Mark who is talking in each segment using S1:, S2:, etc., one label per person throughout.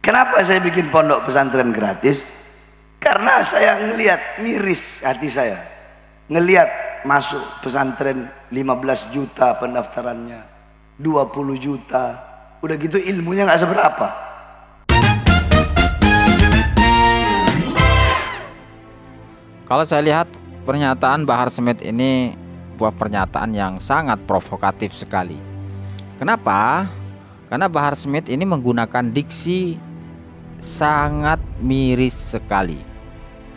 S1: Kenapa saya bikin pondok pesantren gratis? Karena saya ngelihat, miris hati saya ngelihat masuk pesantren 15 juta pendaftarannya, 20 juta, udah gitu ilmunya nggak seberapa.
S2: Kalau saya lihat pernyataan Bahar Smith ini buah pernyataan yang sangat provokatif sekali. Kenapa? Karena Bahar Smith ini menggunakan diksi sangat miris sekali.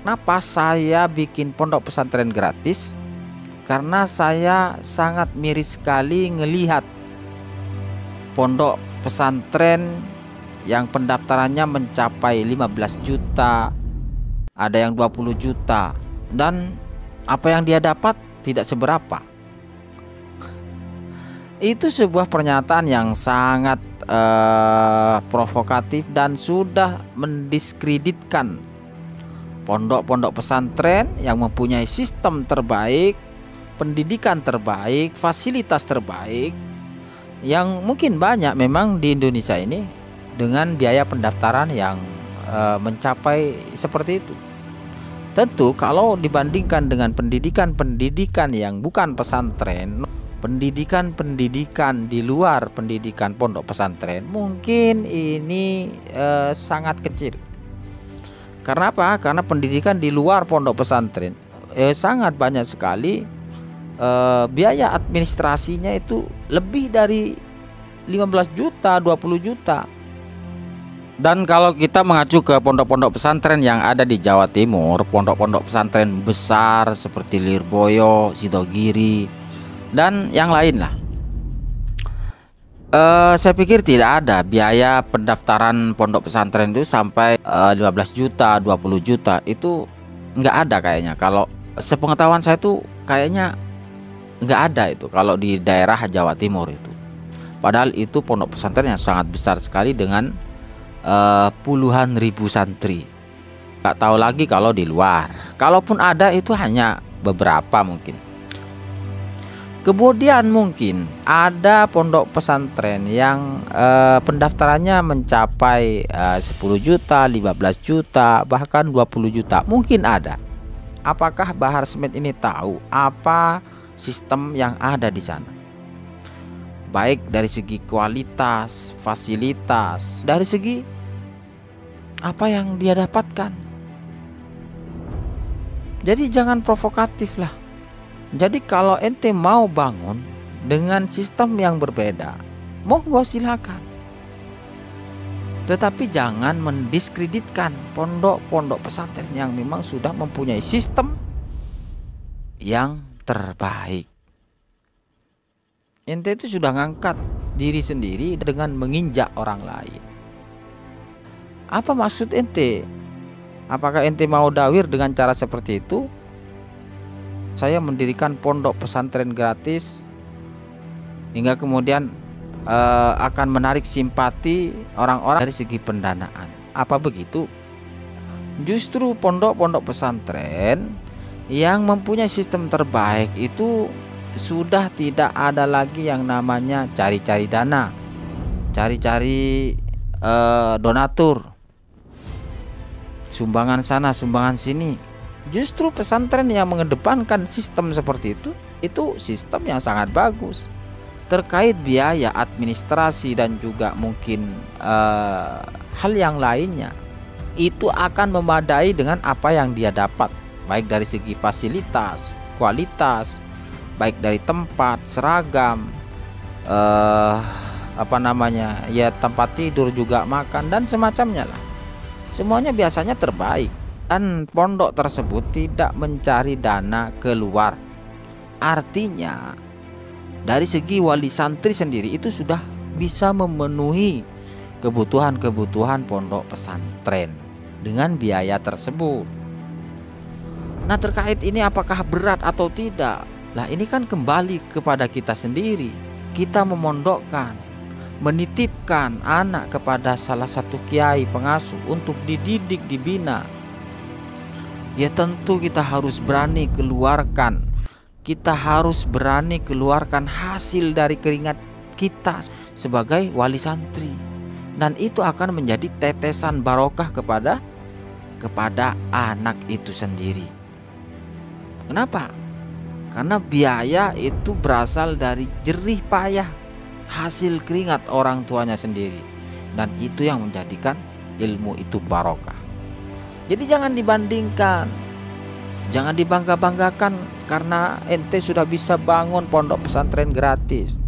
S2: Kenapa saya bikin pondok pesantren gratis? Karena saya sangat miris sekali ngelihat pondok pesantren yang pendaftarannya mencapai 15 juta, ada yang 20 juta, dan apa yang dia dapat tidak seberapa. Itu sebuah pernyataan yang sangat provokatif dan sudah mendiskreditkan pondok-pondok pesantren yang mempunyai sistem terbaik, pendidikan terbaik, fasilitas terbaik, yang mungkin banyak memang di Indonesia ini dengan biaya pendaftaran yang mencapai seperti itu. Tentu kalau dibandingkan dengan pendidikan-pendidikan yang bukan pesantren, pendidikan-pendidikan di luar pendidikan pondok pesantren, mungkin ini sangat kecil. Karena apa? Karena pendidikan di luar pondok pesantren sangat banyak sekali, biaya administrasinya itu lebih dari 15 juta, 20 juta. Dan kalau kita mengacu ke pondok-pondok pesantren yang ada di Jawa Timur, pondok-pondok pesantren besar seperti Lirboyo, Sidogiri, dan yang lain lah, saya pikir tidak ada biaya pendaftaran pondok pesantren itu sampai 15 juta, 20 juta. Itu nggak ada kayaknya. Kalau sepengetahuan saya tuh kayaknya nggak ada itu kalau di daerah Jawa Timur itu. Padahal itu pondok pesantren yang sangat besar sekali dengan puluhan ribu santri. Nggak tahu lagi kalau di luar. Kalaupun ada itu hanya beberapa mungkin. Kemudian mungkin ada pondok pesantren yang pendaftarannya mencapai 10 juta, 15 juta, bahkan 20 juta. Mungkin ada. Apakah Bahar Smith ini tahu apa sistem yang ada di sana? Baik dari segi kualitas, fasilitas, dari segi apa yang dia dapatkan. Jadi jangan provokatif lah. Jadi kalau ente mau bangun dengan sistem yang berbeda, monggo silakan. Tetapi jangan mendiskreditkan pondok-pondok pesantren yang memang sudah mempunyai sistem yang terbaik. Ente itu sudah ngangkat diri sendiri dengan menginjak orang lain. Apa maksud ente? Apakah ente mau dawir dengan cara seperti itu? Saya mendirikan pondok pesantren gratis hingga kemudian akan menarik simpati orang-orang dari segi pendanaan. Apa begitu? Justru pondok-pondok pesantren yang mempunyai sistem terbaik itu sudah tidak ada lagi yang namanya cari-cari dana, cari-cari donatur, sumbangan sana, sumbangan sini. Justru pesantren yang mengedepankan sistem seperti itu sistem yang sangat bagus. Terkait biaya administrasi dan juga mungkin hal yang lainnya, itu akan memadai dengan apa yang dia dapat, baik dari segi fasilitas, kualitas, baik dari tempat, seragam, tempat tidur, juga makan dan semacamnya lah. Semuanya biasanya terbaik. Dan pondok tersebut tidak mencari dana keluar. Artinya dari segi wali santri sendiri itu sudah bisa memenuhi kebutuhan-kebutuhan pondok pesantren dengan biaya tersebut. Nah, terkait ini apakah berat atau tidak? Lah, ini kan kembali kepada kita sendiri. Kita memondokkan, menitipkan anak kepada salah satu kiai pengasuh untuk dididik, dibina. Ya tentu kita harus berani keluarkan. Kita harus berani keluarkan hasil dari keringat kita sebagai wali santri. dan itu akan menjadi tetesan barokah kepada anak itu sendiri. Kenapa? Karena biaya itu berasal dari jerih payah, hasil keringat orang tuanya sendiri, dan itu yang menjadikan ilmu itu barokah. Jadi jangan dibandingkan, jangan dibangga-banggakan karena ente sudah bisa bangun pondok pesantren gratis.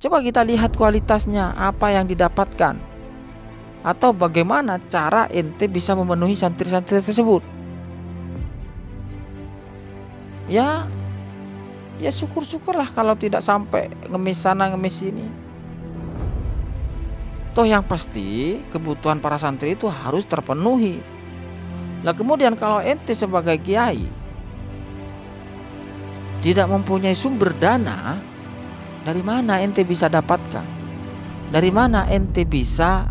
S2: Coba kita lihat kualitasnya, apa yang didapatkan, atau bagaimana cara ente bisa memenuhi santri-santri tersebut. Ya syukur-syukurlah kalau tidak sampai ngemis sana ngemis sini. Toh yang pasti kebutuhan para santri itu harus terpenuhi. Lah kemudian kalau ente sebagai kiai tidak mempunyai sumber dana, dari mana ente bisa dapatkan? Dari mana ente bisa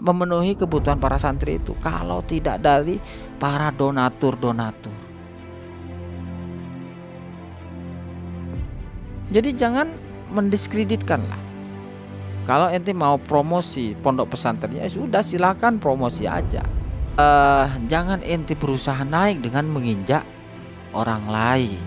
S2: memenuhi kebutuhan para santri itu kalau tidak dari para donatur-donatur? Jadi jangan mendiskreditkan lah. Kalau ente mau promosi pondok pesantrennya, sudah silakan promosi aja. Jangan ente berusaha naik dengan menginjak orang lain.